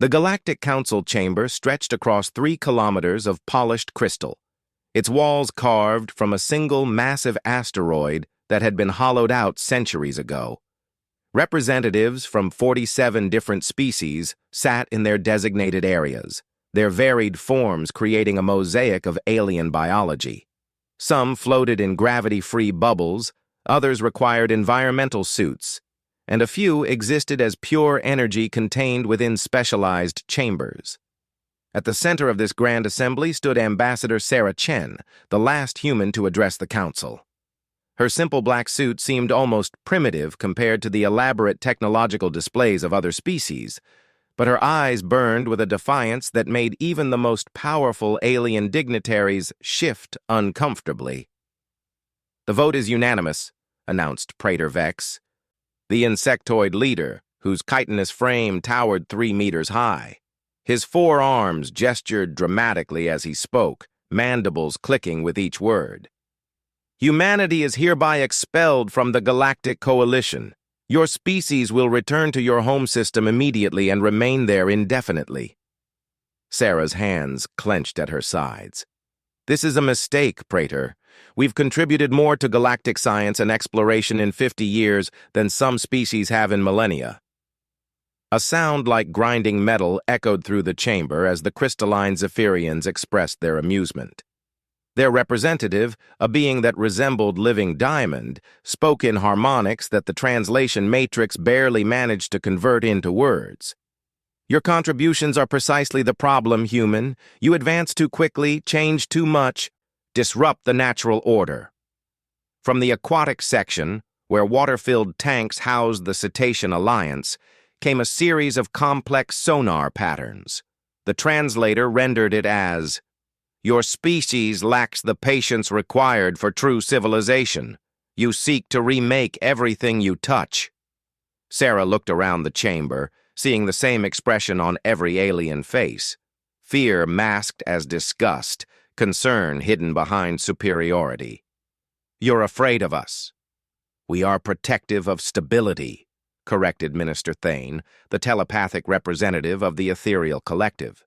The Galactic Council chamber stretched across 3 kilometers of polished crystal, its walls carved from a single massive asteroid that had been hollowed out centuries ago. Representatives from 47 different species sat in their designated areas, their varied forms creating a mosaic of alien biology. Some floated in gravity-free bubbles, others required environmental suits, and a few existed as pure energy contained within specialized chambers. At the center of this grand assembly stood Ambassador Sarah Chen, the last human to address the council. Her simple black suit seemed almost primitive compared to the elaborate technological displays of other species, but her eyes burned with a defiance that made even the most powerful alien dignitaries shift uncomfortably. "The vote is unanimous," announced Praetor Vex, the insectoid leader, whose chitinous frame towered 3 meters high. His 4 arms gestured dramatically as he spoke, mandibles clicking with each word. "Humanity is hereby expelled from the Galactic Coalition. Your species will return to your home system immediately and remain there indefinitely." Sarah's hands clenched at her sides. "This is a mistake, Praetor. We've contributed more to galactic science and exploration in 50 years than some species have in millennia." A sound like grinding metal echoed through the chamber as the crystalline Zephyrians expressed their amusement. Their representative, a being that resembled living diamond, spoke in harmonics that the translation matrix barely managed to convert into words. "Your contributions are precisely the problem, human. You advance too quickly, change too much, disrupt the natural order." From the aquatic section, where water-filled tanks housed the Cetacean Alliance, came a series of complex sonar patterns. The translator rendered it as, "Your species lacks the patience required for true civilization. You seek to remake everything you touch." Sarah looked around the chamber, seeing the same expression on every alien face. Fear masked as disgust, concern hidden behind superiority. "You're afraid of us." "We are protective of stability," corrected Minister Thane, the telepathic representative of the ethereal collective.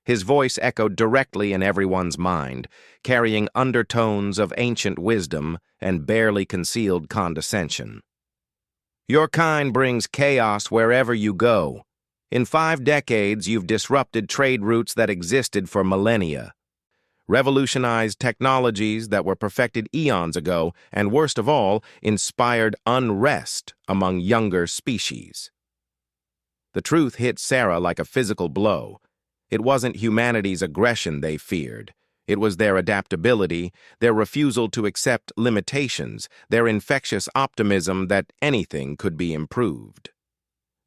His voice echoed directly in everyone's mind, carrying undertones of ancient wisdom and barely concealed condescension. "Your kind brings chaos wherever you go. In 5 decades, you've disrupted trade routes that existed for millennia, revolutionized technologies that were perfected eons ago, and worst of all, inspired unrest among younger species." The truth hit Sarah like a physical blow. It wasn't humanity's aggression they feared. It was their adaptability, their refusal to accept limitations, their infectious optimism that anything could be improved.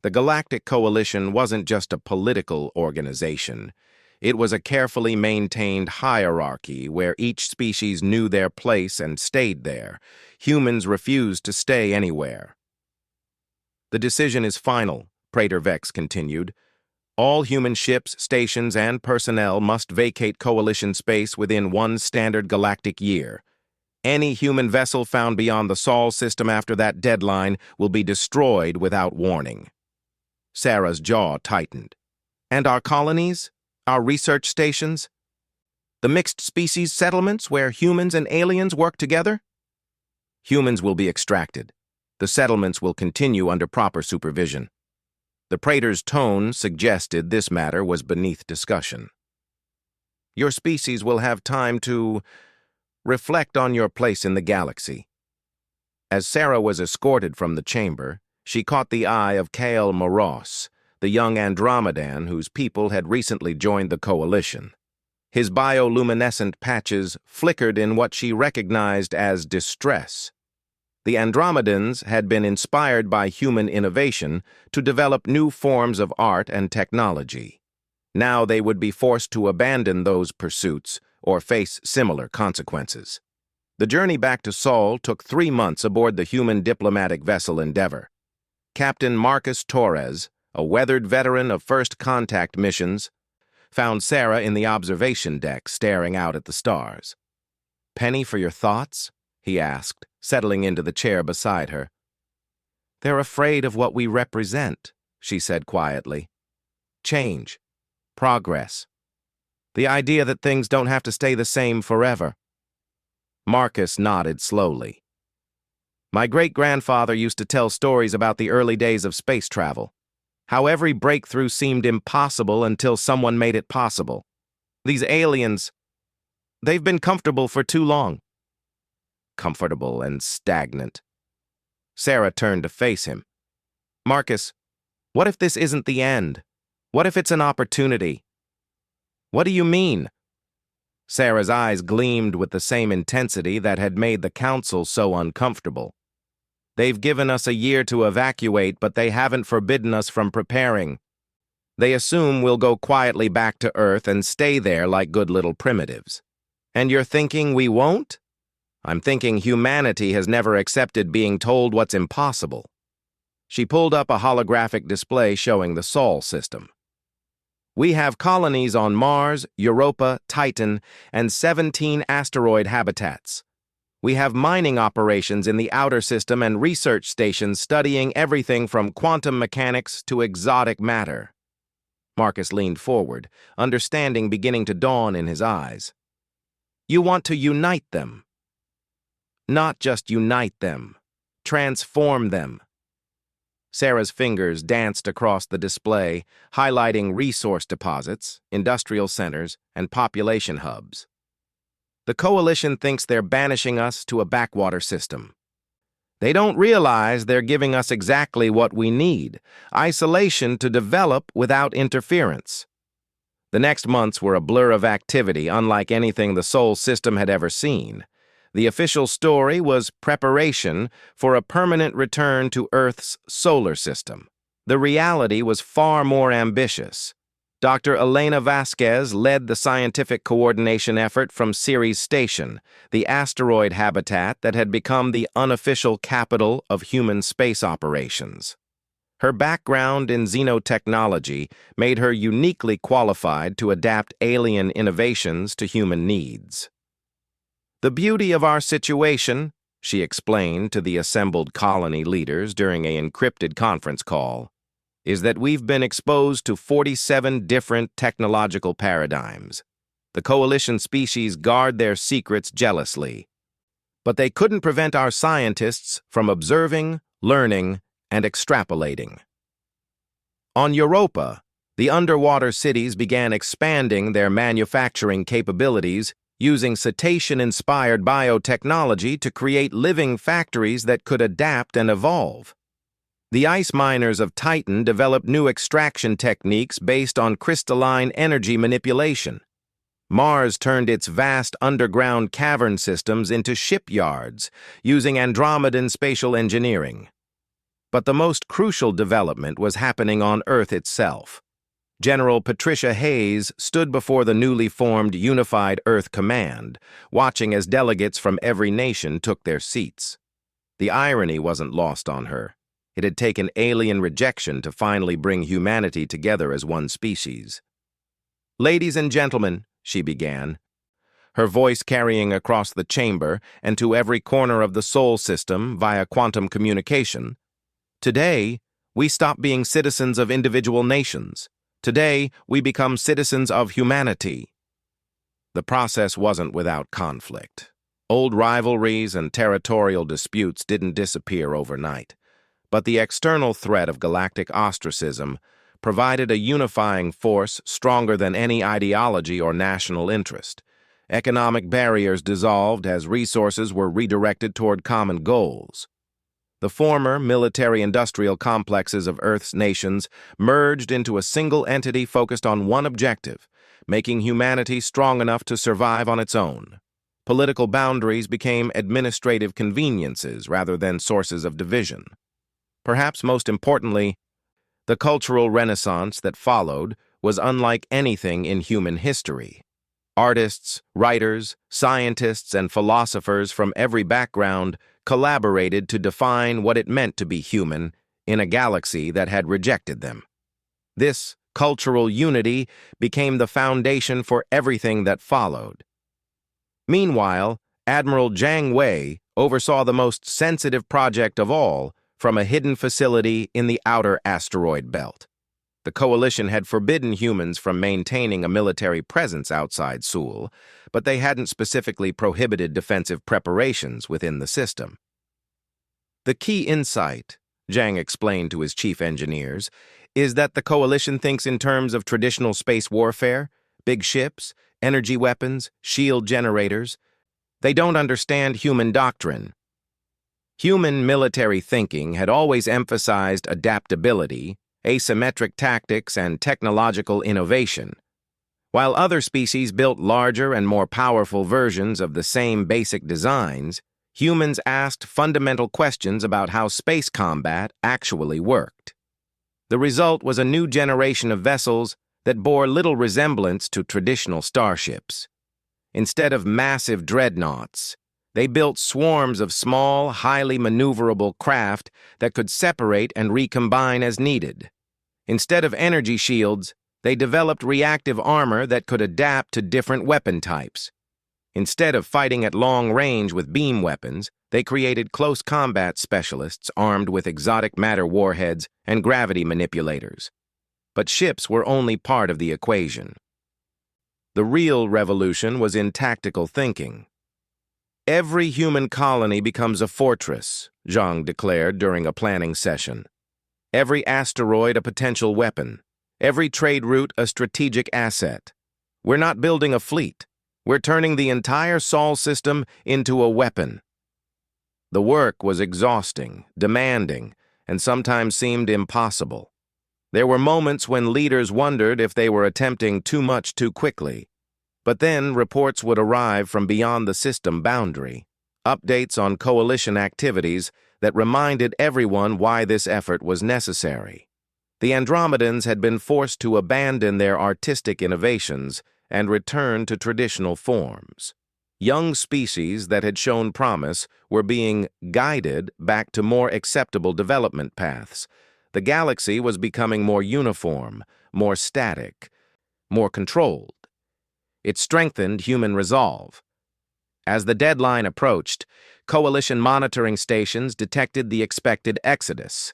The Galactic Coalition wasn't just a political organization. It was a carefully maintained hierarchy where each species knew their place and stayed there. Humans refused to stay anywhere. "The decision is final," Praetor Vex continued. "All human ships, stations, and personnel must vacate Coalition space within 1 standard galactic year. Any human vessel found beyond the Sol system after that deadline will be destroyed without warning." Sarah's jaw tightened. "And our colonies? Our research stations? The mixed species settlements where humans and aliens work together?" "Humans will be extracted. The settlements will continue under proper supervision." The Praetor's tone suggested this matter was beneath discussion. "Your species will have time to reflect on your place in the galaxy." As Sarah was escorted from the chamber, she caught the eye of Kael Moros, the young Andromedan whose people had recently joined the Coalition. His bioluminescent patches flickered in what she recognized as distress. The Andromedans had been inspired by human innovation to develop new forms of art and technology. Now they would be forced to abandon those pursuits or face similar consequences. The journey back to Sol took 3 months aboard the human diplomatic vessel Endeavor. Captain Marcus Torres, a weathered veteran of first contact missions, found Sarah in the observation deck staring out at the stars. "Penny for your thoughts?" he asked, settling into the chair beside her. "They're afraid of what we represent," she said quietly. change, progress. The idea that things don't have to stay the same forever. Marcus nodded slowly. My great-grandfather used to tell stories about the early days of space travel, how every breakthrough seemed impossible until someone made it possible. These aliens, they've been comfortable for too long. Comfortable and stagnant. Sarah turned to face him. Marcus, what if this isn't the end? What if it's an opportunity? What do you mean? Sarah's eyes gleamed with the same intensity that had made the council so uncomfortable. They've given us a year to evacuate, but they haven't forbidden us from preparing. They assume we'll go quietly back to Earth and stay there like good little primitives. And you're thinking we won't? I'm thinking humanity has never accepted being told what's impossible. She pulled up a holographic display showing the Sol system. We have colonies on Mars, Europa, Titan, and 17 asteroid habitats. We have mining operations in the outer system and research stations studying everything from quantum mechanics to exotic matter. Marcus leaned forward, understanding beginning to dawn in his eyes. You want to unite them. Not just unite them, transform them. Sarah's fingers danced across the display, highlighting resource deposits, industrial centers, and population hubs. The coalition thinks they're banishing us to a backwater system. They don't realize they're giving us exactly what we need, isolation to develop without interference. The next months were a blur of activity unlike anything the Sol system had ever seen. The official story was preparation for a permanent return to Earth's solar system. The reality was far more ambitious. Dr. Elena Vasquez led the scientific coordination effort from Ceres Station, the asteroid habitat that had become the unofficial capital of human space operations. Her background in xenotechnology made her uniquely qualified to adapt alien innovations to human needs. The beauty of our situation, she explained to the assembled colony leaders during an encrypted conference call, is that we've been exposed to 47 different technological paradigms. The coalition species guard their secrets jealously, but they couldn't prevent our scientists from observing, learning, and extrapolating. On Europa, the underwater cities began expanding their manufacturing capabilities using cetacean-inspired biotechnology to create living factories that could adapt and evolve. The ice miners of Titan developed new extraction techniques based on crystalline energy manipulation. Mars turned its vast underground cavern systems into shipyards using Andromedan spatial engineering. But the most crucial development was happening on Earth itself. General Patricia Hayes stood before the newly formed Unified Earth Command, watching as delegates from every nation took their seats. The irony wasn't lost on her. It had taken alien rejection to finally bring humanity together as one species. Ladies and gentlemen, she began, her voice carrying across the chamber and to every corner of the Sol system via quantum communication. Today, we stop being citizens of individual nations. Today, we become citizens of humanity. The process wasn't without conflict. Old rivalries and territorial disputes didn't disappear overnight, but the external threat of galactic ostracism provided a unifying force stronger than any ideology or national interest. Economic barriers dissolved as resources were redirected toward common goals. The former military-industrial complexes of Earth's nations merged into a single entity focused on one objective, making humanity strong enough to survive on its own. Political boundaries became administrative conveniences rather than sources of division. Perhaps most importantly, the cultural renaissance that followed was unlike anything in human history. Artists, writers, scientists, and philosophers from every background collaborated to define what it meant to be human in a galaxy that had rejected them. This cultural unity became the foundation for everything that followed. Meanwhile, Admiral Jiang Wei oversaw the most sensitive project of all from a hidden facility in the outer asteroid belt. The Coalition had forbidden humans from maintaining a military presence outside Seoul, but they hadn't specifically prohibited defensive preparations within the system. The key insight, Zhang explained to his chief engineers, is that the Coalition thinks in terms of traditional space warfare, big ships, energy weapons, shield generators. They don't understand human doctrine. Human military thinking had always emphasized adaptability, asymmetric tactics, and technological innovation. While other species built larger and more powerful versions of the same basic designs, humans asked fundamental questions about how space combat actually worked. The result was a new generation of vessels that bore little resemblance to traditional starships. Instead of massive dreadnoughts, they built swarms of small, highly maneuverable craft that could separate and recombine as needed. Instead of energy shields, they developed reactive armor that could adapt to different weapon types. Instead of fighting at long range with beam weapons, they created close combat specialists armed with exotic matter warheads and gravity manipulators. But ships were only part of the equation. The real revolution was in tactical thinking. Every human colony becomes a fortress, Zhang declared during a planning session. Every asteroid a potential weapon. Every trade route a strategic asset. We're not building a fleet. We're turning the entire Sol system into a weapon. The work was exhausting, demanding, and sometimes seemed impossible. There were moments when leaders wondered if they were attempting too much too quickly. But then reports would arrive from beyond the system boundary, updates on coalition activities that reminded everyone why this effort was necessary. The Andromedans had been forced to abandon their artistic innovations and return to traditional forms. Young species that had shown promise were being guided back to more acceptable development paths. The galaxy was becoming more uniform, more static, more controlled. It strengthened human resolve. As the deadline approached, Coalition monitoring stations detected the expected exodus.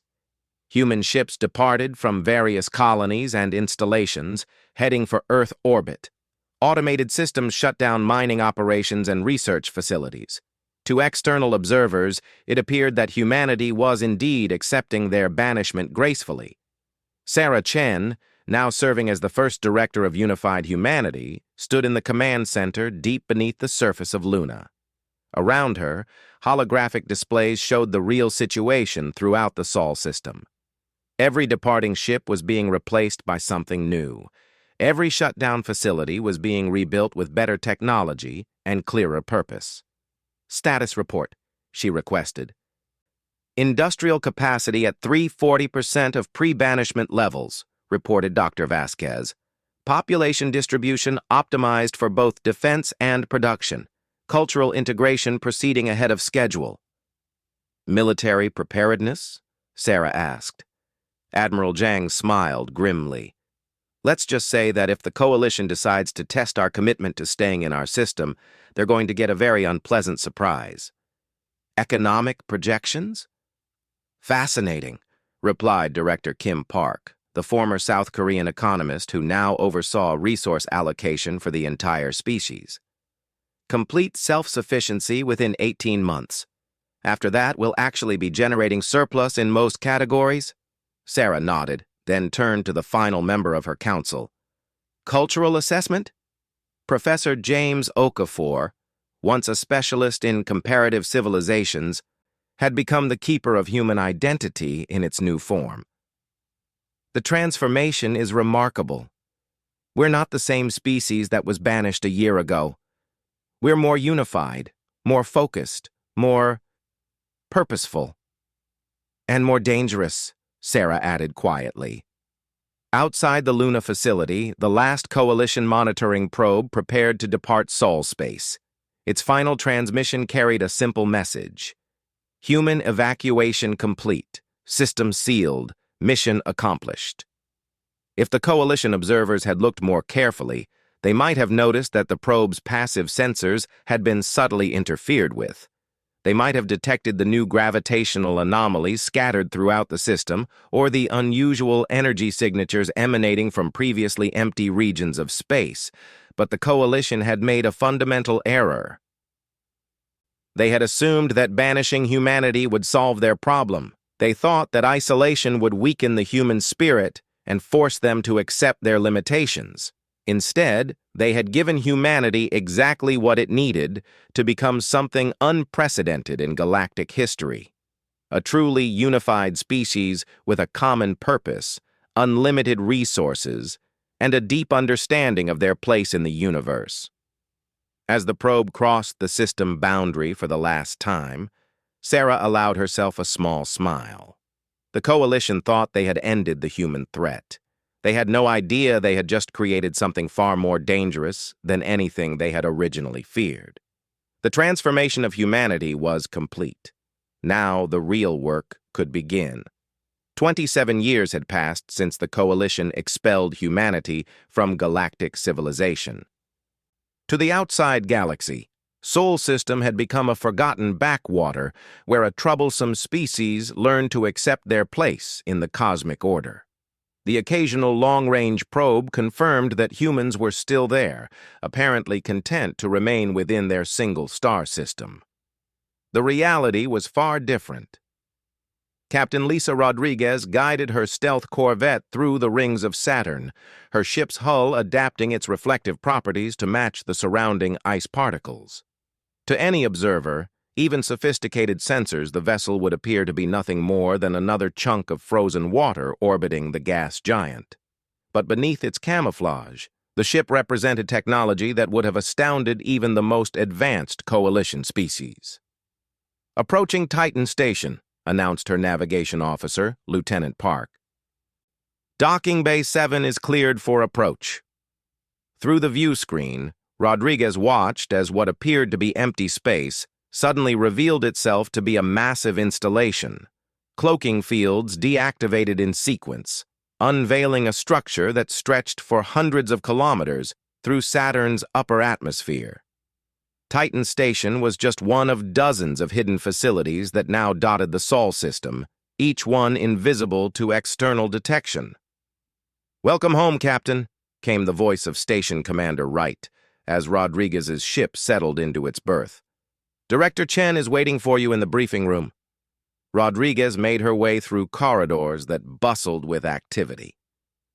Human ships departed from various colonies and installations, heading for Earth orbit. Automated systems shut down mining operations and research facilities. To external observers, it appeared that humanity was indeed accepting their banishment gracefully. Sarah Chen, now serving as the first director of Unified Humanity, stood in the command center deep beneath the surface of Luna. Around her, holographic displays showed the real situation throughout the Sol system. Every departing ship was being replaced by something new. Every shutdown facility was being rebuilt with better technology and clearer purpose. "Status report," she requested. "Industrial capacity at 340% of pre-banishment levels," reported Dr. Vasquez. "Population distribution optimized for both defense and production. Cultural integration proceeding ahead of schedule." "Military preparedness?" Sarah asked. Admiral Zhang smiled grimly. "Let's just say that if the Coalition decides to test our commitment to staying in our system, they're going to get a very unpleasant surprise." "Economic projections?" "Fascinating," replied Director Kim Park, the former South Korean economist who now oversaw resource allocation for the entire species. "Complete self-sufficiency within 18 months. After that, we'll actually be generating surplus in most categories?" Sarah nodded, then turned to the final member of her council. "Cultural assessment?" Professor James Okafor, once a specialist in comparative civilizations, had become the keeper of human identity in its new form. "The transformation is remarkable. We're not the same species that was banished a year ago. We're more unified, more focused, more purposeful, and more dangerous," Sarah added quietly. Outside the Luna facility, the last Coalition monitoring probe prepared to depart Sol space. Its final transmission carried a simple message: "Human evacuation complete, system sealed, mission accomplished." If the Coalition observers had looked more carefully, they might have noticed that the probe's passive sensors had been subtly interfered with. They might have detected the new gravitational anomalies scattered throughout the system, or the unusual energy signatures emanating from previously empty regions of space, but the Coalition had made a fundamental error. They had assumed that banishing humanity would solve their problem. They thought that isolation would weaken the human spirit and force them to accept their limitations. Instead, they had given humanity exactly what it needed to become something unprecedented in galactic history. A truly unified species with a common purpose, unlimited resources, and a deep understanding of their place in the universe. As the probe crossed the system boundary for the last time, Sarah allowed herself a small smile. The Coalition thought they had ended the human threat. They had no idea they had just created something far more dangerous than anything they had originally feared. The transformation of humanity was complete. Now the real work could begin. 27 years had passed since the Coalition expelled humanity from galactic civilization. To the outside galaxy, Sol System had become a forgotten backwater where a troublesome species learned to accept their place in the cosmic order. The occasional long-range probe confirmed that humans were still there, apparently content to remain within their single star system. The reality was far different. Captain Lisa Rodriguez guided her stealth corvette through the rings of Saturn, her ship's hull adapting its reflective properties to match the surrounding ice particles. To any observer, even sophisticated sensors, the vessel would appear to be nothing more than another chunk of frozen water orbiting the gas giant. But beneath its camouflage, the ship represented technology that would have astounded even the most advanced Coalition species. "Approaching Titan Station," announced her navigation officer, Lieutenant Park. "Docking Bay 7 is cleared for approach." Through the view screen, Rodriguez watched as what appeared to be empty space suddenly revealed itself to be a massive installation. Cloaking fields deactivated in sequence, unveiling a structure that stretched for hundreds of kilometers through Saturn's upper atmosphere. Titan Station was just one of dozens of hidden facilities that now dotted the Sol system, each one invisible to external detection. "Welcome home, Captain," came the voice of Station Commander Wright, as Rodriguez's ship settled into its berth. "Director Chen is waiting for you in the briefing room." Rodriguez made her way through corridors that bustled with activity.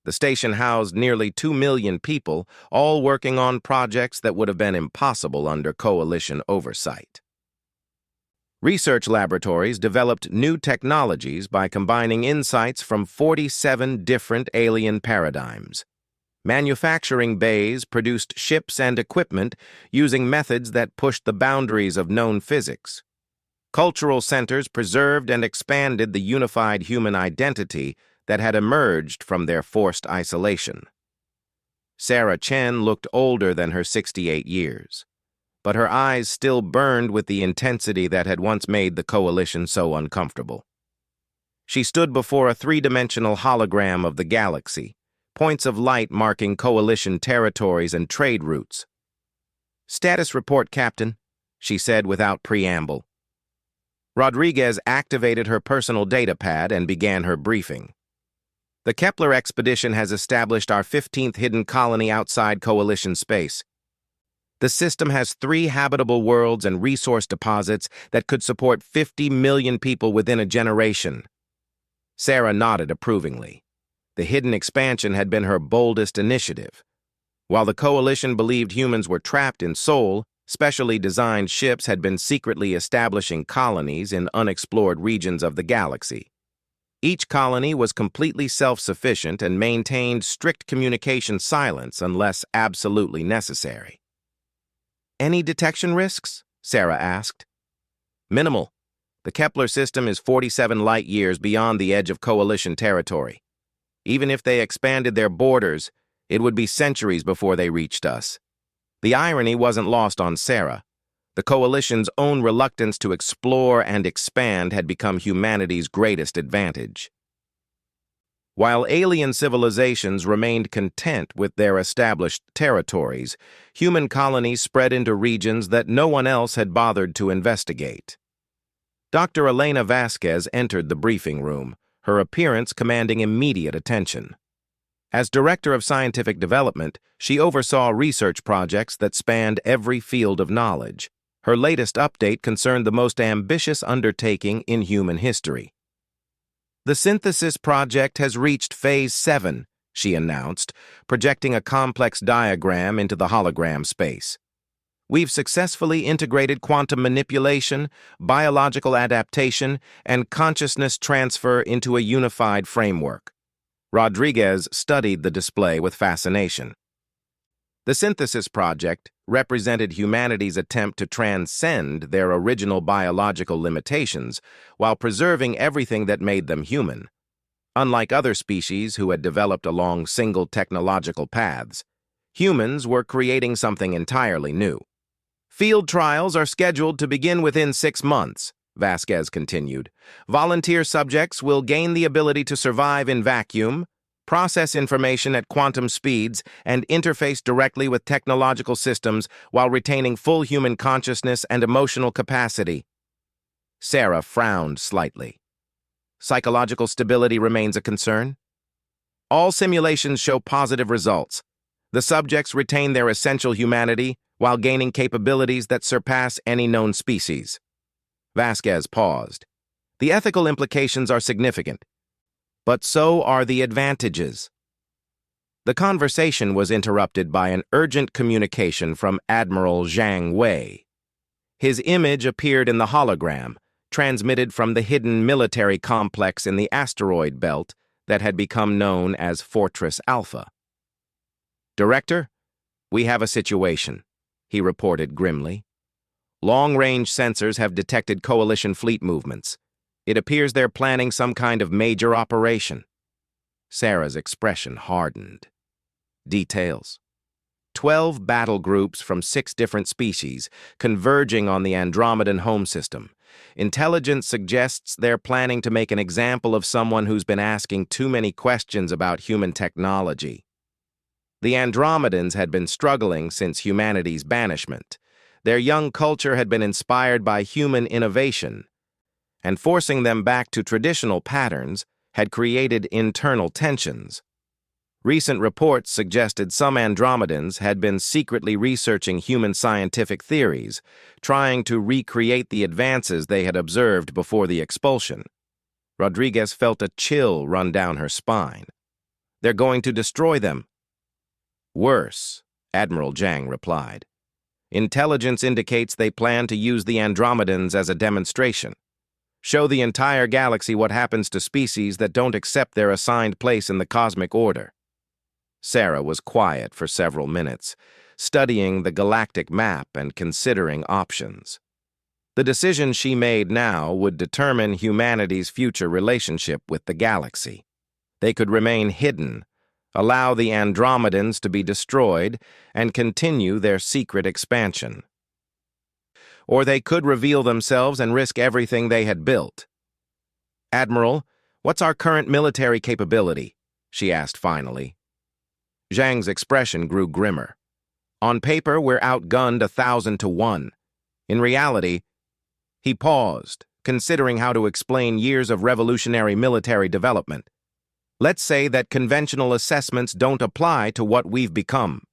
The station housed nearly 2 million people, all working on projects that would have been impossible under Coalition oversight. Research laboratories developed new technologies by combining insights from 47 different alien paradigms. Manufacturing bays produced ships and equipment using methods that pushed the boundaries of known physics. Cultural centers preserved and expanded the unified human identity that had emerged from their forced isolation. Sarah Chen looked older than her 68 years, but her eyes still burned with the intensity that had once made the Coalition so uncomfortable. She stood before a three-dimensional hologram of the galaxy, points of light marking Coalition territories and trade routes. "Status report, Captain," she said without preamble. Rodriguez activated her personal data pad and began her briefing. "The Kepler expedition has established our 15th hidden colony outside Coalition space. The system has 3 habitable worlds and resource deposits that could support 50 million people within a generation." Sarah nodded approvingly. The hidden expansion had been her boldest initiative. While the Coalition believed humans were trapped in Sol, specially designed ships had been secretly establishing colonies in unexplored regions of the galaxy. Each colony was completely self-sufficient and maintained strict communication silence unless absolutely necessary. "Any detection risks?" Sarah asked. "Minimal. The Kepler system is 47 light-years beyond the edge of Coalition territory. Even if they expanded their borders, it would be centuries before they reached us." The irony wasn't lost on Sarah. The Coalition's own reluctance to explore and expand had become humanity's greatest advantage. While alien civilizations remained content with their established territories, human colonies spread into regions that no one else had bothered to investigate. Dr. Elena Vasquez entered the briefing room, her appearance commanding immediate attention. As Director of Scientific Development, she oversaw research projects that spanned every field of knowledge. Her latest update concerned the most ambitious undertaking in human history. The synthesis project has reached Phase 7, she announced, projecting a complex diagram into the hologram space. We've successfully integrated quantum manipulation, biological adaptation, and consciousness transfer into a unified framework. Rodriguez studied the display with fascination. The Synthesis Project represented humanity's attempt to transcend their original biological limitations while preserving everything that made them human. Unlike other species who had developed along single technological paths, humans were creating something entirely new. Field trials are scheduled to begin within 6 months, Vasquez continued. Volunteer subjects will gain the ability to survive in vacuum, process information at quantum speeds, and interface directly with technological systems while retaining full human consciousness and emotional capacity. Sarah frowned slightly. Psychological stability remains a concern? All simulations show positive results. The subjects retain their essential humanity while gaining capabilities that surpass any known species. Vasquez paused. The ethical implications are significant, but so are the advantages. The conversation was interrupted by an urgent communication from Admiral Zhang Wei. His image appeared in the hologram, transmitted from the hidden military complex in the asteroid belt that had become known as Fortress Alpha. "Director, we have a situation," he reported grimly. "Long-range sensors have detected coalition fleet movements. It appears they're planning some kind of major operation." Sarah's expression hardened. Details. 12 battle groups from 6 different species converging on the Andromedan home system. Intelligence suggests they're planning to make an example of someone who's been asking too many questions about human technology. The Andromedans had been struggling since humanity's banishment. Their young culture had been inspired by human innovation, and forcing them back to traditional patterns had created internal tensions. Recent reports suggested some Andromedans had been secretly researching human scientific theories, trying to recreate the advances they had observed before the expulsion. Rodriguez felt a chill run down her spine. "They're going to destroy them." "Worse," Admiral Zhang replied. "Intelligence indicates they plan to use the Andromedans as a demonstration. Show the entire galaxy what happens to species that don't accept their assigned place in the cosmic order." Sarah was quiet for several minutes, studying the galactic map and considering options. The decision she made now would determine humanity's future relationship with the galaxy. They could remain hidden, allow the Andromedans to be destroyed, and continue their secret expansion. Or they could reveal themselves and risk everything they had built. "Admiral, what's our current military capability?" she asked finally. Zhang's expression grew grimmer. "On paper, we're outgunned 1,000 to 1. In reality..." He paused, considering how to explain years of revolutionary military development. "Let's say that conventional assessments don't apply to what we've become."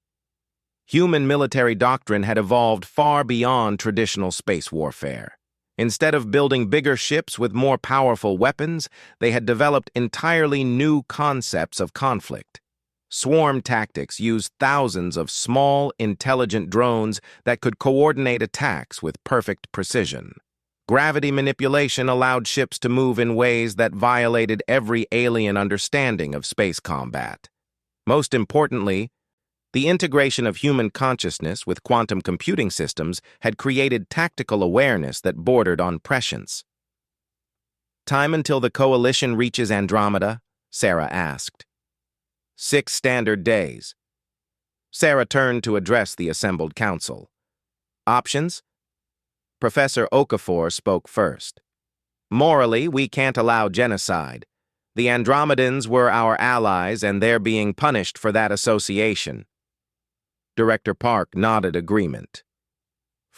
Human military doctrine had evolved far beyond traditional space warfare. Instead of building bigger ships with more powerful weapons, they had developed entirely new concepts of conflict. Swarm tactics used thousands of small, intelligent drones that could coordinate attacks with perfect precision. Gravity manipulation allowed ships to move in ways that violated every alien understanding of space combat. Most importantly, the integration of human consciousness with quantum computing systems had created tactical awareness that bordered on prescience. "Time until the coalition reaches Andromeda?" Sarah asked. 6 standard days. Sarah turned to address the assembled council. "Options?" Professor Okafor spoke first. "Morally, we can't allow genocide. The Andromedans were our allies, and they're being punished for that association." Director Park nodded agreement.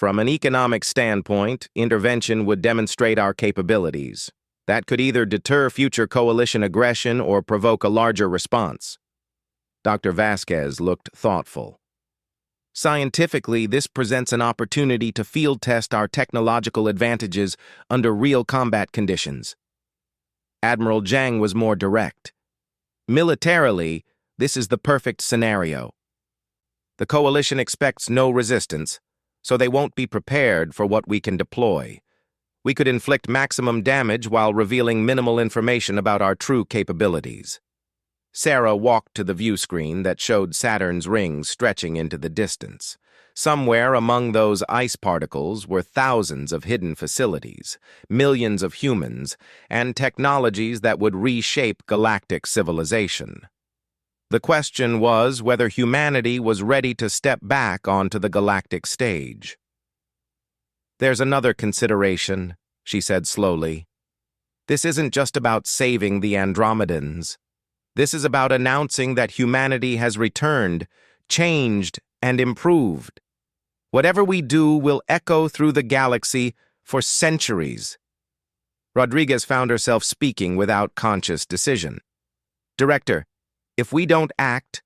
From an economic standpoint, intervention would demonstrate our capabilities. That could either deter future coalition aggression or provoke a larger response. Dr. Vasquez looked thoughtful. Scientifically, this presents an opportunity to field test our technological advantages under real combat conditions. Admiral Zhang was more direct. Militarily, this is the perfect scenario. The coalition expects no resistance, so they won't be prepared for what we can deploy. We could inflict maximum damage while revealing minimal information about our true capabilities. Sarah walked to the view screen that showed Saturn's rings stretching into the distance. Somewhere among those ice particles were thousands of hidden facilities, millions of humans, and technologies that would reshape galactic civilization. The question was whether humanity was ready to step back onto the galactic stage. "There's another consideration," she said slowly. "This isn't just about saving the Andromedans. This is about announcing that humanity has returned, changed, and improved. Whatever we do will echo through the galaxy for centuries." Rodriguez found herself speaking without conscious decision. "Director, if we don't act,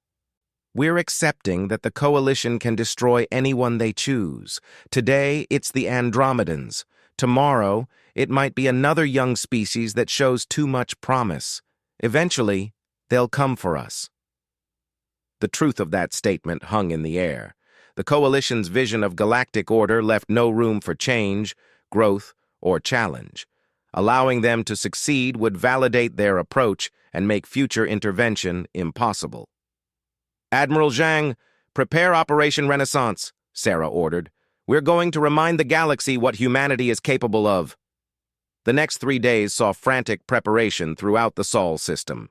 we're accepting that the coalition can destroy anyone they choose. Today, it's the Andromedans. Tomorrow, it might be another young species that shows too much promise. Eventually, they'll come for us." The truth of that statement hung in the air. The coalition's vision of galactic order left no room for change, growth, or challenge. Allowing them to succeed would validate their approach and make future intervention impossible. "Admiral Zhang, prepare Operation Renaissance," Sarah ordered. "We're going to remind the galaxy what humanity is capable of." The next 3 days saw frantic preparation throughout the Sol system.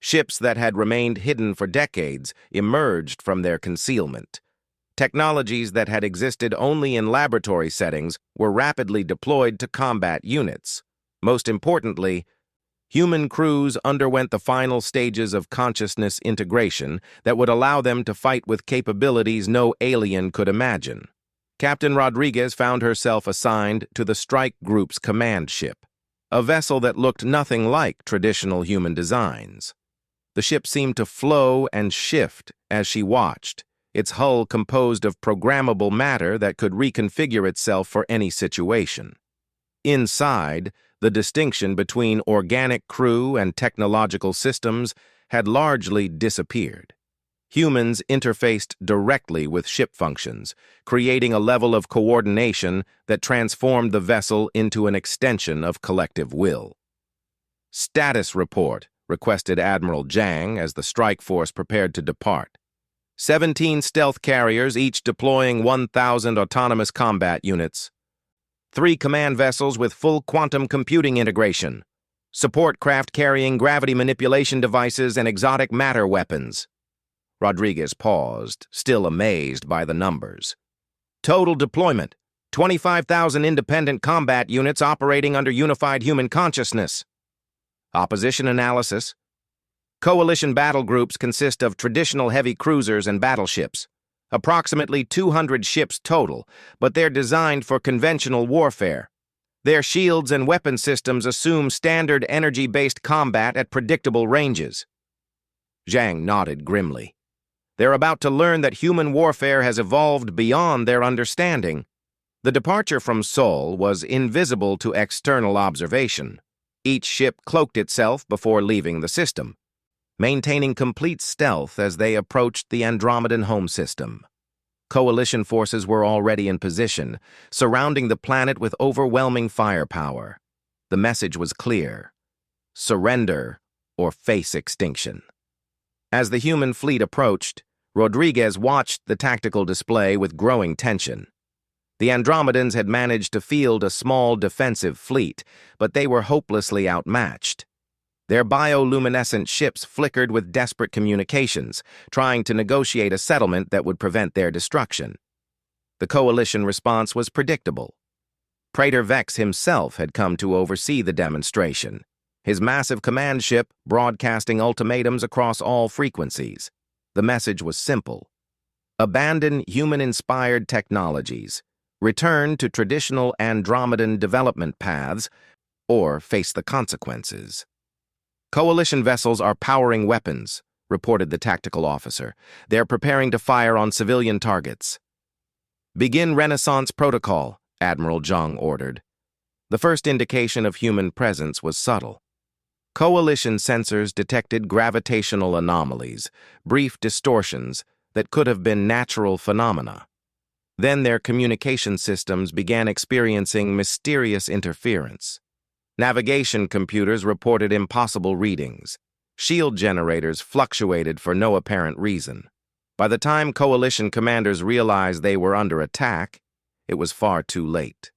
Ships that had remained hidden for decades emerged from their concealment. Technologies that had existed only in laboratory settings were rapidly deployed to combat units. Most importantly, human crews underwent the final stages of consciousness integration that would allow them to fight with capabilities no alien could imagine. Captain Rodriguez found herself assigned to the strike group's command ship, a vessel that looked nothing like traditional human designs. The ship seemed to flow and shift as she watched, its hull composed of programmable matter that could reconfigure itself for any situation. Inside, the distinction between organic crew and technological systems had largely disappeared. Humans interfaced directly with ship functions, creating a level of coordination that transformed the vessel into an extension of collective will. "Status report," requested Admiral Zhang as the strike force prepared to depart. 17 stealth carriers, each deploying 1,000 autonomous combat units. 3 command vessels with full quantum computing integration. Support craft carrying gravity manipulation devices and exotic matter weapons. Rodriguez paused, still amazed by the numbers. Total deployment: 25,000 independent combat units operating under unified human consciousness. Opposition analysis: coalition battle groups consist of traditional heavy cruisers and battleships. Approximately 200 ships total, but they're designed for conventional warfare. Their shields and weapon systems assume standard energy-based combat at predictable ranges. Zhang nodded grimly. They're about to learn that human warfare has evolved beyond their understanding. The departure from Sol was invisible to external observation. Each ship cloaked itself before leaving the system, maintaining complete stealth as they approached the Andromedan home system. Coalition forces were already in position, surrounding the planet with overwhelming firepower. The message was clear: surrender or face extinction. As the human fleet approached, Rodriguez watched the tactical display with growing tension. The Andromedans had managed to field a small defensive fleet, but they were hopelessly outmatched. Their bioluminescent ships flickered with desperate communications, trying to negotiate a settlement that would prevent their destruction. The coalition response was predictable. Praetor Vex himself had come to oversee the demonstration, his massive command ship broadcasting ultimatums across all frequencies. The message was simple: abandon human-inspired technologies. return to traditional Andromedan development paths, or face the consequences. Coalition vessels are powering weapons, reported the tactical officer. They're preparing to fire on civilian targets. Begin Renaissance Protocol, Admiral Zhang ordered. The first indication of human presence was subtle. Coalition sensors detected gravitational anomalies, brief distortions that could have been natural phenomena. Then their communication systems began experiencing mysterious interference. Navigation computers reported impossible readings. Shield generators fluctuated for no apparent reason. By the time Coalition commanders realized they were under attack, it was far too late.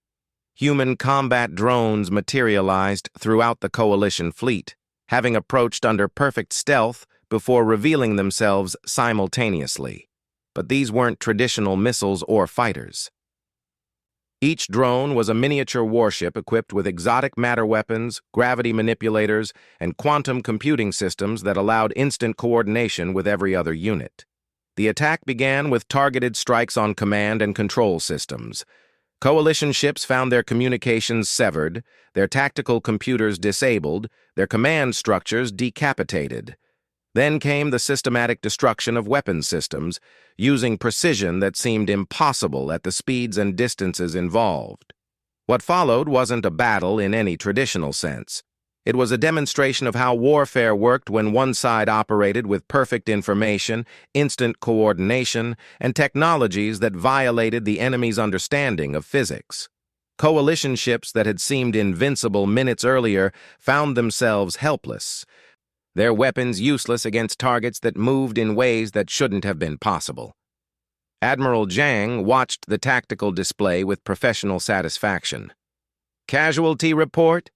Human combat drones materialized throughout the Coalition fleet, having approached under perfect stealth before revealing themselves simultaneously. But these weren't traditional missiles or fighters. Each drone was a miniature warship equipped with exotic matter weapons, gravity manipulators, and quantum computing systems that allowed instant coordination with every other unit. The attack began with targeted strikes on command and control systems. Coalition ships found their communications severed, their tactical computers disabled, their command structures decapitated. Then came the systematic destruction of weapons systems, using precision that seemed impossible at the speeds and distances involved. What followed wasn't a battle in any traditional sense. It was a demonstration of how warfare worked when one side operated with perfect information, instant coordination, and technologies that violated the enemy's understanding of physics. Coalition ships that had seemed invincible minutes earlier found themselves helpless, their weapons useless against targets that moved in ways that shouldn't have been possible. Admiral Zhang watched the tactical display with professional satisfaction. Casualty report?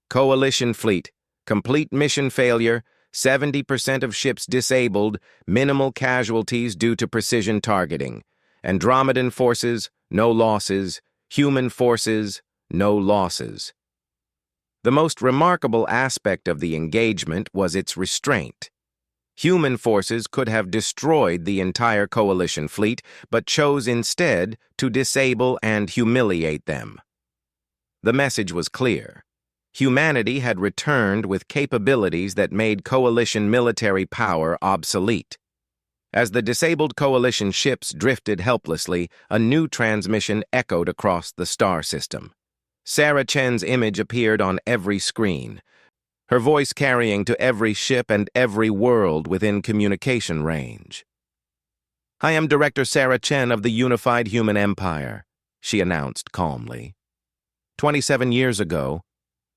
Coalition fleet. Complete mission failure. 70% of ships disabled. Minimal casualties due to precision targeting. Andromedan forces, no losses. Human forces, no losses. The most remarkable aspect of the engagement was its restraint. Human forces could have destroyed the entire Coalition fleet, but chose instead to disable and humiliate them. The message was clear. Humanity had returned with capabilities that made Coalition military power obsolete. As the disabled Coalition ships drifted helplessly, a new transmission echoed across the star system. Sarah Chen's image appeared on every screen, her voice carrying to every ship and every world within communication range. "I am Director Sarah Chen of the Unified Human Empire," she announced calmly. 27 years ago,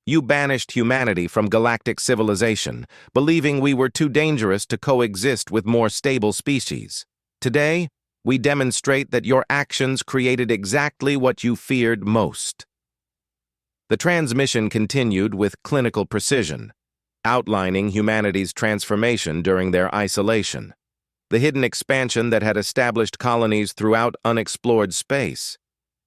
you banished humanity from galactic civilization, believing we were too dangerous to coexist with more stable species. Today, we demonstrate that your actions created exactly what you feared most. The transmission continued with clinical precision, outlining humanity's transformation during their isolation, the hidden expansion that had established colonies throughout unexplored space,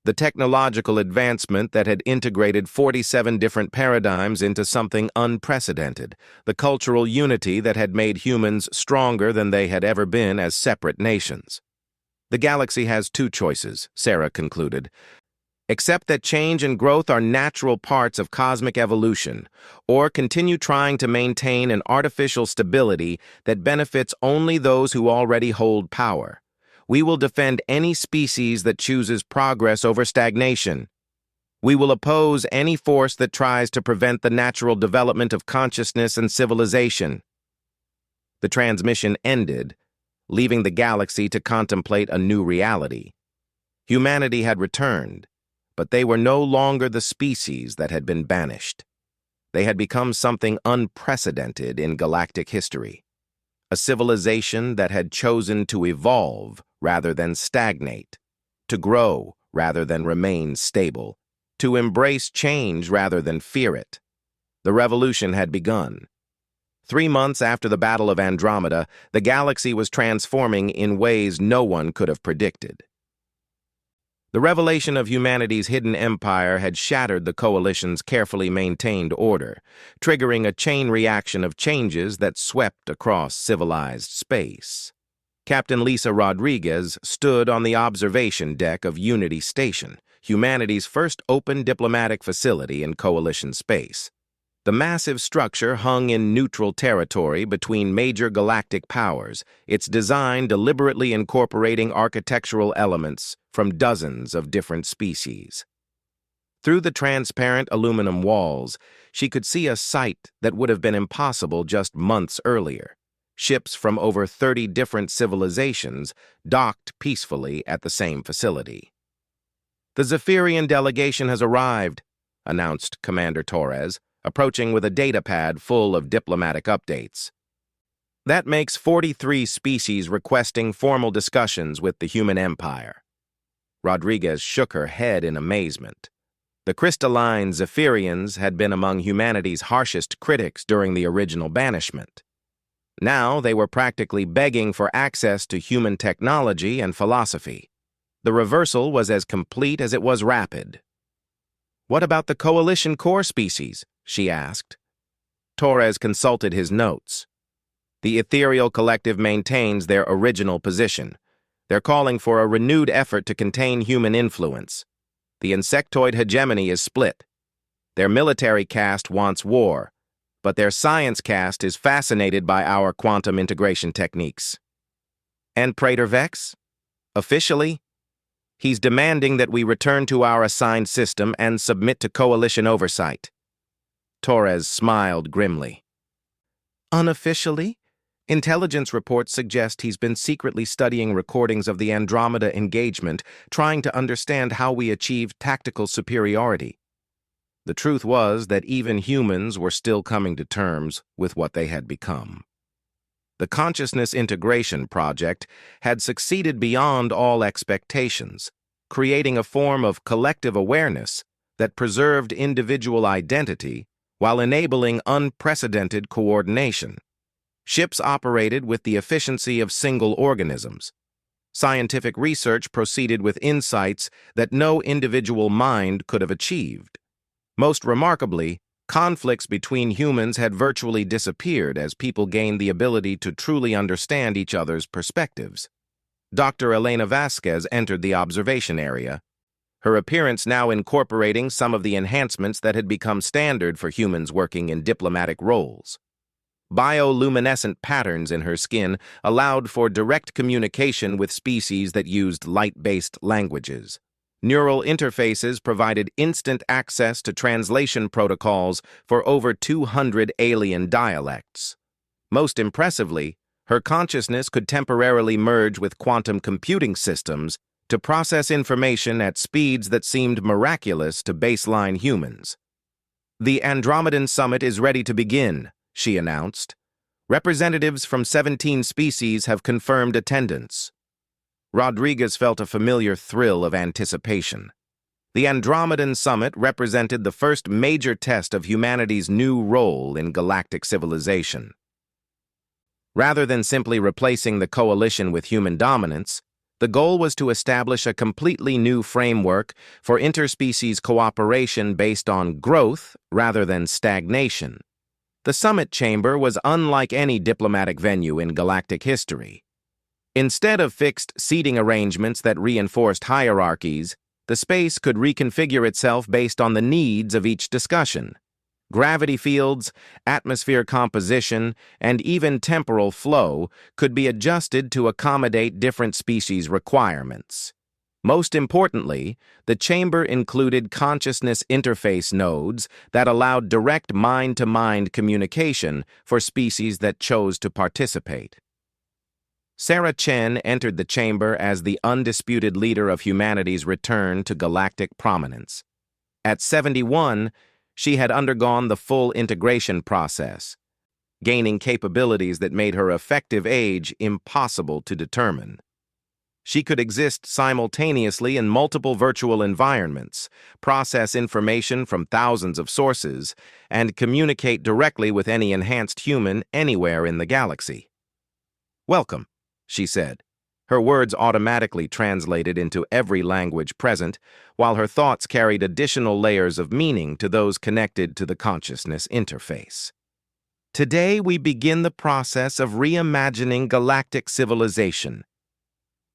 the technological advancement that had integrated 47 different paradigms into something unprecedented, the cultural unity that had made humans stronger than they had ever been as separate nations. The galaxy has two choices, Sarah concluded. Accept that change and growth are natural parts of cosmic evolution, or continue trying to maintain an artificial stability that benefits only those who already hold power. We will defend any species that chooses progress over stagnation. We will oppose any force that tries to prevent the natural development of consciousness and civilization. The transmission ended, leaving the galaxy to contemplate a new reality. Humanity had returned, but they were no longer the species that had been banished. They had become something unprecedented in galactic history. A civilization that had chosen to evolve rather than stagnate, to grow rather than remain stable, to embrace change rather than fear it. The revolution had begun. 3 months after the Battle of Andromeda, the galaxy was transforming in ways no one could have predicted. The revelation of humanity's hidden empire had shattered the Coalition's carefully maintained order, triggering a chain reaction of changes that swept across civilized space. Captain Lisa Rodriguez stood on the observation deck of Unity Station, humanity's first open diplomatic facility in Coalition space. The massive structure hung in neutral territory between major galactic powers, its design deliberately incorporating architectural elements from dozens of different species. Through the transparent aluminum walls, she could see a sight that would have been impossible just months earlier. Ships from over 30 different civilizations docked peacefully at the same facility. "The Zephyrian delegation has arrived," announced Commander Torres, approaching with a datapad full of diplomatic updates. "That makes 43 species requesting formal discussions with the human empire." Rodriguez shook her head in amazement. The crystalline Zephyrians had been among humanity's harshest critics during the original banishment. Now they were practically begging for access to human technology and philosophy. The reversal was as complete as it was rapid. "What about the Coalition core species?" she asked. Torres consulted his notes. "The ethereal collective maintains their original position. They're calling for a renewed effort to contain human influence. The insectoid hegemony is split. Their military caste wants war, but their science caste is fascinated by our quantum integration techniques." "And Praetor Vex? Officially, he's demanding that we return to our assigned system and submit to Coalition oversight." Torres smiled grimly. "Unofficially? Intelligence reports suggest he's been secretly studying recordings of the Andromeda engagement, trying to understand how we achieved tactical superiority." The truth was that even humans were still coming to terms with what they had become. The Consciousness Integration Project had succeeded beyond all expectations, creating a form of collective awareness that preserved individual identity while enabling unprecedented coordination. Ships operated with the efficiency of single organisms. Scientific research proceeded with insights that no individual mind could have achieved. Most remarkably, conflicts between humans had virtually disappeared as people gained the ability to truly understand each other's perspectives. Dr. Elena Vasquez entered the observation area, her appearance now incorporating some of the enhancements that had become standard for humans working in diplomatic roles. Bioluminescent patterns in her skin allowed for direct communication with species that used light-based languages. Neural interfaces provided instant access to translation protocols for over 200 alien dialects. Most impressively, her consciousness could temporarily merge with quantum computing systems to process information at speeds that seemed miraculous to baseline humans. "The Andromedan Summit is ready to begin," she announced. "Representatives from 17 species have confirmed attendance." Rodriguez felt a familiar thrill of anticipation. The Andromedan Summit represented the first major test of humanity's new role in galactic civilization. Rather than simply replacing the coalition with human dominance, the goal was to establish a completely new framework for interspecies cooperation based on growth rather than stagnation. The summit chamber was unlike any diplomatic venue in galactic history. Instead of fixed seating arrangements that reinforced hierarchies, the space could reconfigure itself based on the needs of each discussion. Gravity fields, atmosphere composition, and even temporal flow could be adjusted to accommodate different species requirements. Most importantly, the chamber included consciousness interface nodes that allowed direct mind-to-mind communication for species that chose to participate. Sarah Chen entered the chamber as the undisputed leader of humanity's return to galactic prominence. At 71, she had undergone the full integration process, gaining capabilities that made her effective age impossible to determine. She could exist simultaneously in multiple virtual environments, process information from thousands of sources, and communicate directly with any enhanced human anywhere in the galaxy. "Welcome," she said. Her words automatically translated into every language present, while her thoughts carried additional layers of meaning to those connected to the consciousness interface. Today we begin the process of reimagining galactic civilization.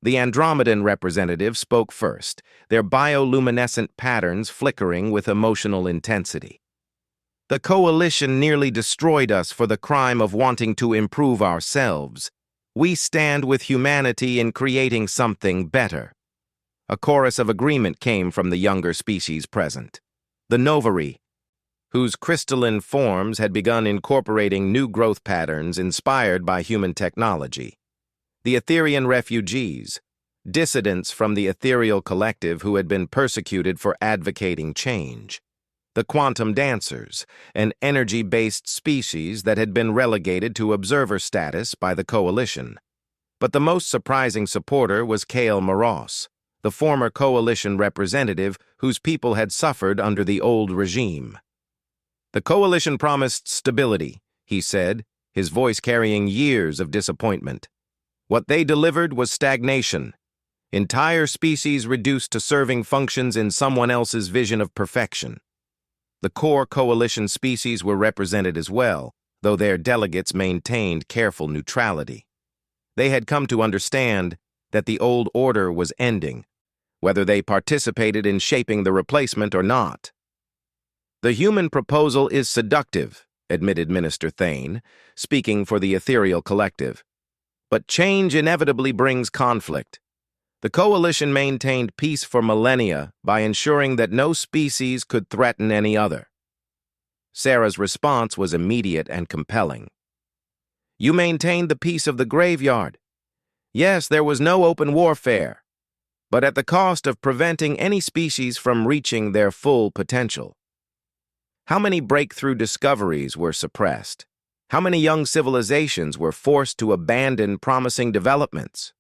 The Andromedan representative spoke first, their bioluminescent patterns flickering with emotional intensity. The coalition nearly destroyed us for the crime of wanting to improve ourselves. We stand with humanity in creating something better. A chorus of agreement came from the younger species present. The Novari, whose crystalline forms had begun incorporating new growth patterns inspired by human technology. The Etherian refugees, dissidents from the ethereal collective who had been persecuted for advocating change. The quantum dancers, an energy-based species that had been relegated to observer status by the coalition. But the most surprising supporter was Kale Moros, the former coalition representative whose people had suffered under the old regime. The coalition promised stability, he said, his voice carrying years of disappointment. What they delivered was stagnation. Entire species reduced to serving functions in someone else's vision of perfection. The core coalition species were represented as well, though their delegates maintained careful neutrality. They had come to understand that the old order was ending, whether they participated in shaping the replacement or not. The human proposal is seductive, admitted Minister Thane, speaking for the ethereal collective. But change inevitably brings conflict. The coalition maintained peace for millennia by ensuring that no species could threaten any other. Sarah's response was immediate and compelling. You maintained the peace of the graveyard. Yes, there was no open warfare, but at the cost of preventing any species from reaching their full potential. How many breakthrough discoveries were suppressed? How many young civilizations were forced to abandon promising developments?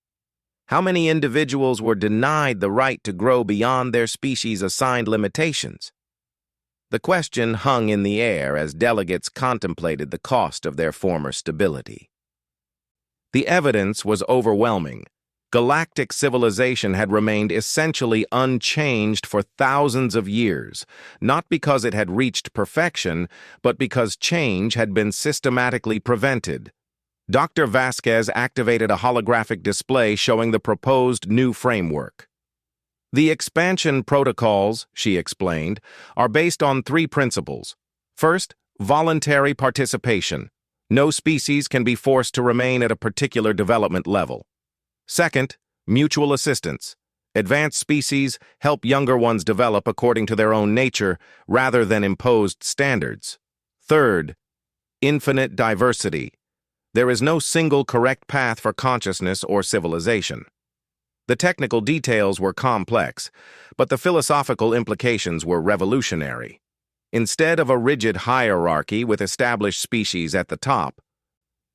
How many individuals were denied the right to grow beyond their species-assigned limitations? The question hung in the air as delegates contemplated the cost of their former stability. The evidence was overwhelming. Galactic civilization had remained essentially unchanged for thousands of years, not because it had reached perfection, but because change had been systematically prevented. Dr. Vasquez activated a holographic display showing the proposed new framework. The expansion protocols, she explained, are based on 3 principles. First, voluntary participation. No species can be forced to remain at a particular development level. Second, mutual assistance. Advanced species help younger ones develop according to their own nature rather than imposed standards. Third, infinite diversity. There is no single correct path for consciousness or civilization. The technical details were complex, but the philosophical implications were revolutionary. Instead of a rigid hierarchy with established species at the top,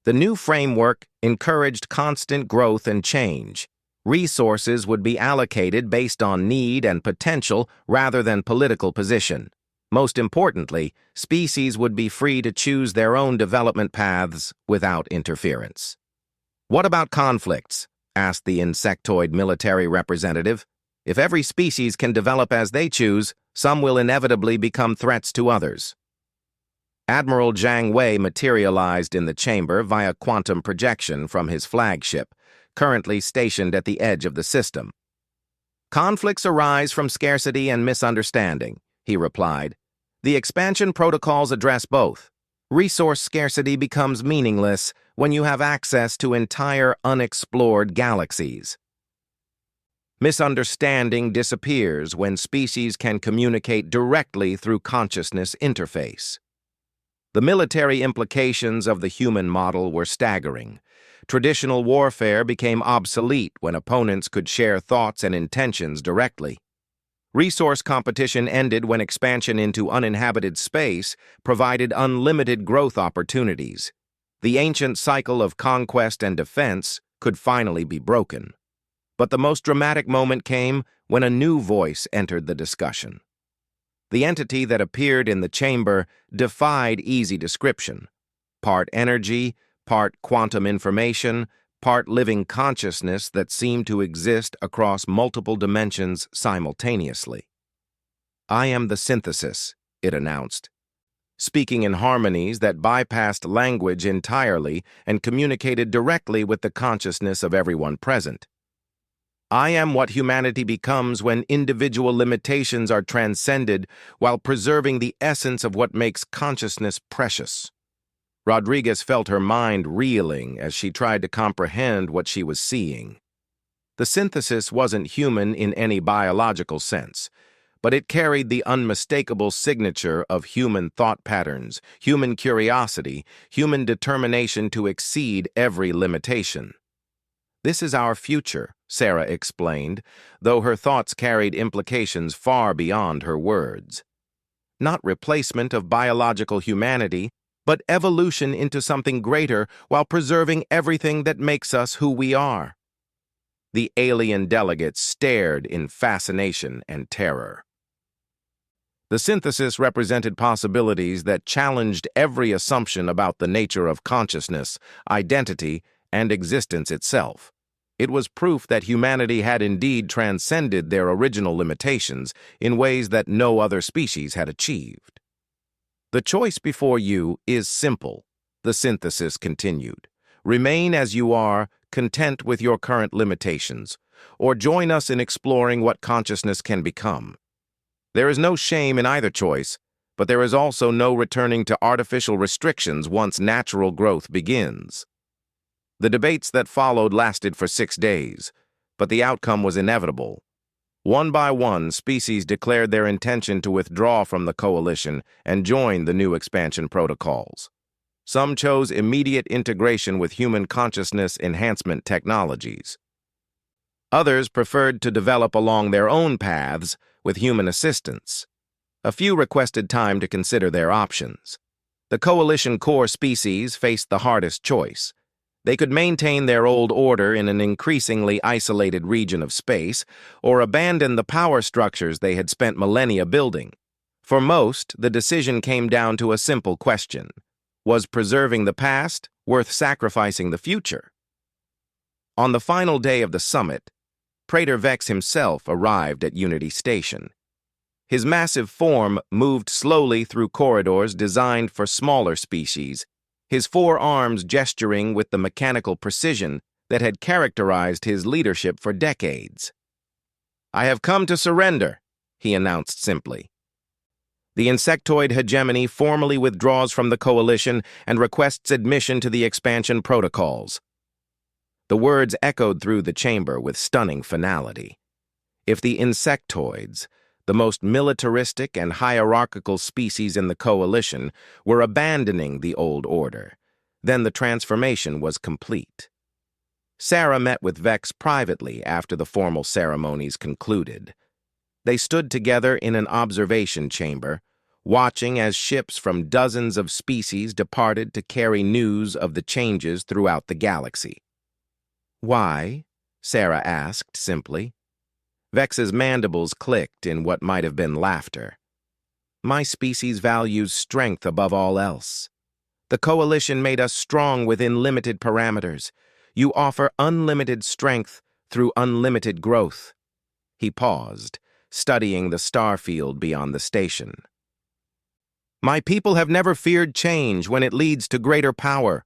the new framework encouraged constant growth and change. Resources would be allocated based on need and potential rather than political position. Most importantly, species would be free to choose their own development paths without interference. What about conflicts? Asked the insectoid military representative. If every species can develop as they choose, some will inevitably become threats to others. Admiral Zhang Wei materialized in the chamber via quantum projection from his flagship, currently stationed at the edge of the system. Conflicts arise from scarcity and misunderstanding, he replied. The expansion protocols address both. Resource scarcity becomes meaningless when you have access to entire unexplored galaxies. Misunderstanding disappears when species can communicate directly through consciousness interface. The military implications of the human model were staggering. Traditional warfare became obsolete when opponents could share thoughts and intentions directly. Resource competition ended when expansion into uninhabited space provided unlimited growth opportunities. The ancient cycle of conquest and defense could finally be broken. But the most dramatic moment came when a new voice entered the discussion. The entity that appeared in the chamber defied easy description. Part energy, part quantum information, part living consciousness that seemed to exist across multiple dimensions simultaneously. I am the synthesis, it announced. speaking in harmonies that bypassed language entirely and communicated directly with the consciousness of everyone present. I am what humanity becomes when individual limitations are transcended while preserving the essence of what makes consciousness precious. Rodriguez felt her mind reeling as she tried to comprehend what she was seeing. The synthesis wasn't human in any biological sense, but it carried the unmistakable signature of human thought patterns, human curiosity, human determination to exceed every limitation. "This is our future," Sarah explained, though her thoughts carried implications far beyond her words. Not replacement of biological humanity, but evolution into something greater while preserving everything that makes us who we are. The alien delegates stared in fascination and terror. The synthesis represented possibilities that challenged every assumption about the nature of consciousness, identity, and existence itself. It was proof that humanity had indeed transcended their original limitations in ways that no other species had achieved. "The choice before you is simple," the synthesis continued. "Remain as you are, content with your current limitations, or join us in exploring what consciousness can become. There is no shame in either choice, but there is also no returning to artificial restrictions once natural growth begins." The debates that followed lasted for 6 days, but the outcome was inevitable. One by one, species declared their intention to withdraw from the coalition and join the new expansion protocols. Some chose immediate integration with human consciousness enhancement technologies. Others preferred to develop along their own paths with human assistance. A few requested time to consider their options. The coalition core species faced the hardest choice. They could maintain their old order in an increasingly isolated region of space, or abandon the power structures they had spent millennia building. For most, the decision came down to a simple question: was preserving the past worth sacrificing the future? On the final day of the summit, Praetor Vex himself arrived at Unity Station. His massive form moved slowly through corridors designed for smaller species, his 4 arms gesturing with the mechanical precision that had characterized his leadership for decades. "I have come to surrender," he announced simply. The insectoid hegemony formally withdraws from the coalition and requests admission to the expansion protocols. The words echoed through the chamber with stunning finality. If the insectoids, the most militaristic and hierarchical species in the coalition, were abandoning the old order, then the transformation was complete. Sarah met with Vex privately after the formal ceremonies concluded. They stood together in an observation chamber, watching as ships from dozens of species departed to carry news of the changes throughout the galaxy. "Why?" Sarah asked simply. Vex's mandibles clicked in what might have been laughter. "My species values strength above all else. The coalition made us strong within limited parameters. You offer unlimited strength through unlimited growth." He paused, studying the star field beyond the station. "My people have never feared change when it leads to greater power.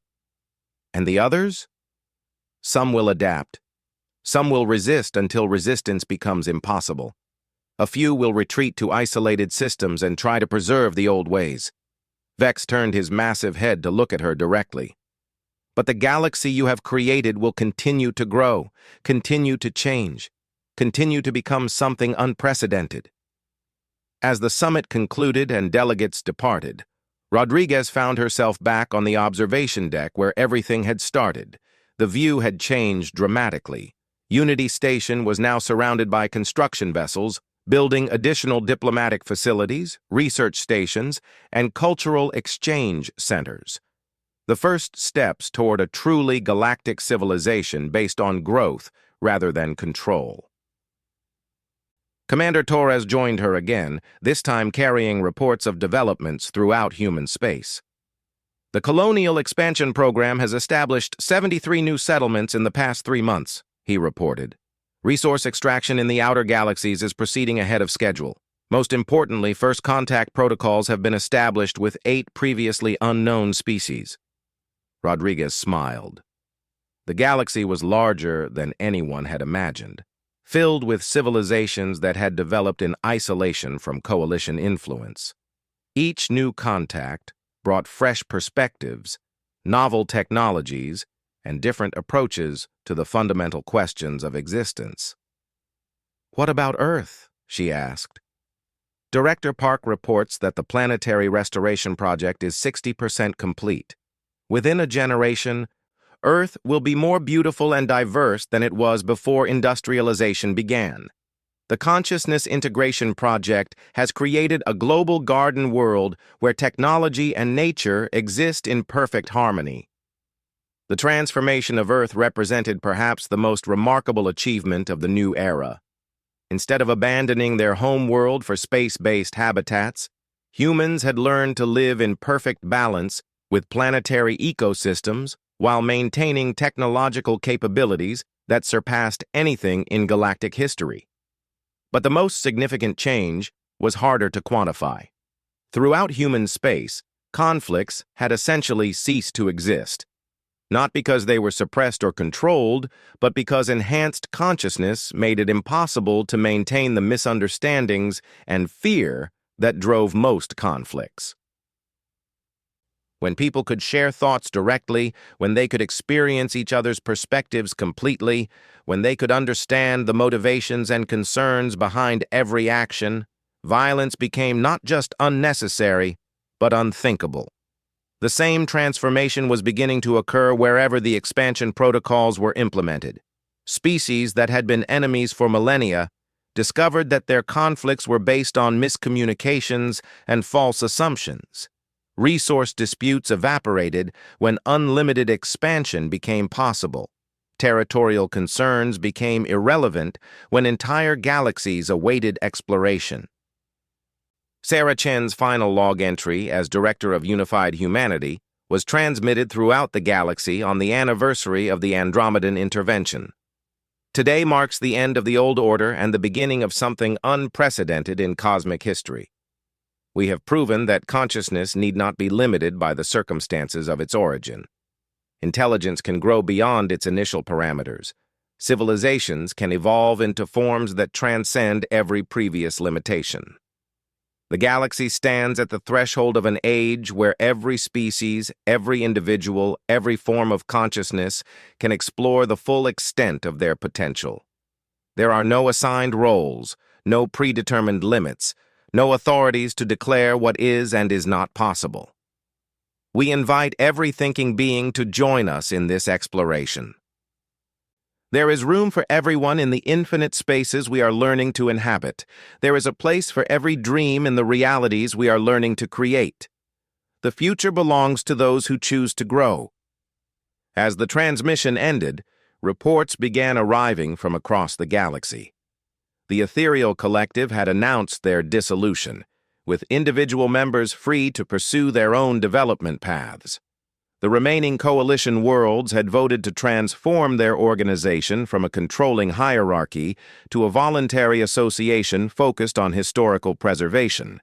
And the others? Some will adapt. Some will resist until resistance becomes impossible. A few will retreat to isolated systems and try to preserve the old ways." Vex turned his massive head to look at her directly. "But the galaxy you have created will continue to grow, continue to change, continue to become something unprecedented." As the summit concluded and delegates departed, Rodriguez found herself back on the observation deck where everything had started. The view had changed dramatically. Unity Station was now surrounded by construction vessels, building additional diplomatic facilities, research stations, and cultural exchange centers. The first steps toward a truly galactic civilization based on growth rather than control. Commander Torres joined her again, this time carrying reports of developments throughout human space. "The Colonial Expansion Program has established 73 new settlements in the past 3 months," he reported. "Resource extraction in the outer galaxies is proceeding ahead of schedule. Most importantly, first contact protocols have been established with 8 previously unknown species. Rodriguez smiled. The galaxy was larger than anyone had imagined, filled with civilizations that had developed in isolation from coalition influence. Each new contact brought fresh perspectives, novel technologies, and different approaches to the fundamental questions of existence. "What about Earth?" she asked. Director Park reports that the planetary restoration project is 60% complete. Within a generation, Earth will be more beautiful and diverse than it was before industrialization began. The Consciousness Integration Project has created a global garden world where technology and nature exist in perfect harmony. The transformation of Earth represented perhaps the most remarkable achievement of the new era. Instead of abandoning their home world for space-based habitats, humans had learned to live in perfect balance with planetary ecosystems while maintaining technological capabilities that surpassed anything in galactic history. But the most significant change was harder to quantify. Throughout human space, conflicts had essentially ceased to exist. Not because they were suppressed or controlled, but because enhanced consciousness made it impossible to maintain the misunderstandings and fear that drove most conflicts. When people could share thoughts directly, when they could experience each other's perspectives completely, when they could understand the motivations and concerns behind every action, violence became not just unnecessary, but unthinkable. The same transformation was beginning to occur wherever the expansion protocols were implemented. Species that had been enemies for millennia discovered that their conflicts were based on miscommunications and false assumptions. Resource disputes evaporated when unlimited expansion became possible. Territorial concerns became irrelevant when entire galaxies awaited exploration. Sarah Chen's final log entry as Director of Unified Humanity was transmitted throughout the galaxy on the anniversary of the Andromedan intervention. Today marks the end of the old order and the beginning of something unprecedented in cosmic history. We have proven that consciousness need not be limited by the circumstances of its origin. Intelligence can grow beyond its initial parameters. Civilizations can evolve into forms that transcend every previous limitation. The galaxy stands at the threshold of an age where every species, every individual, every form of consciousness can explore the full extent of their potential. There are no assigned roles, no predetermined limits, no authorities to declare what is and is not possible. We invite every thinking being to join us in this exploration. There is room for everyone in the infinite spaces we are learning to inhabit. There is a place for every dream in the realities we are learning to create. The future belongs to those who choose to grow. As the transmission ended, reports began arriving from across the galaxy. The Ethereal Collective had announced their dissolution, with individual members free to pursue their own development paths. The remaining coalition worlds had voted to transform their organization from a controlling hierarchy to a voluntary association focused on historical preservation.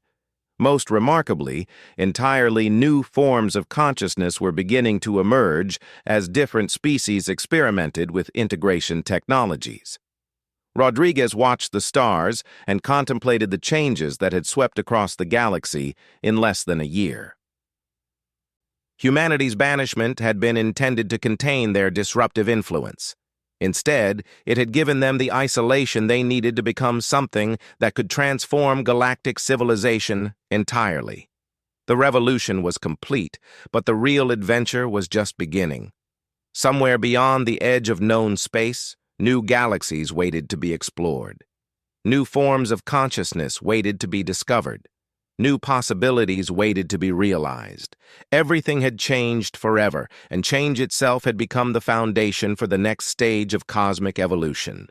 Most remarkably, entirely new forms of consciousness were beginning to emerge as different species experimented with integration technologies. Rodriguez watched the stars and contemplated the changes that had swept across the galaxy in less than a year. Humanity's banishment had been intended to contain their disruptive influence. Instead, it had given them the isolation they needed to become something that could transform galactic civilization entirely. The revolution was complete, but the real adventure was just beginning. Somewhere beyond the edge of known space, new galaxies waited to be explored. New forms of consciousness waited to be discovered. New possibilities waited to be realized. Everything had changed forever, and change itself had become the foundation for the next stage of cosmic evolution.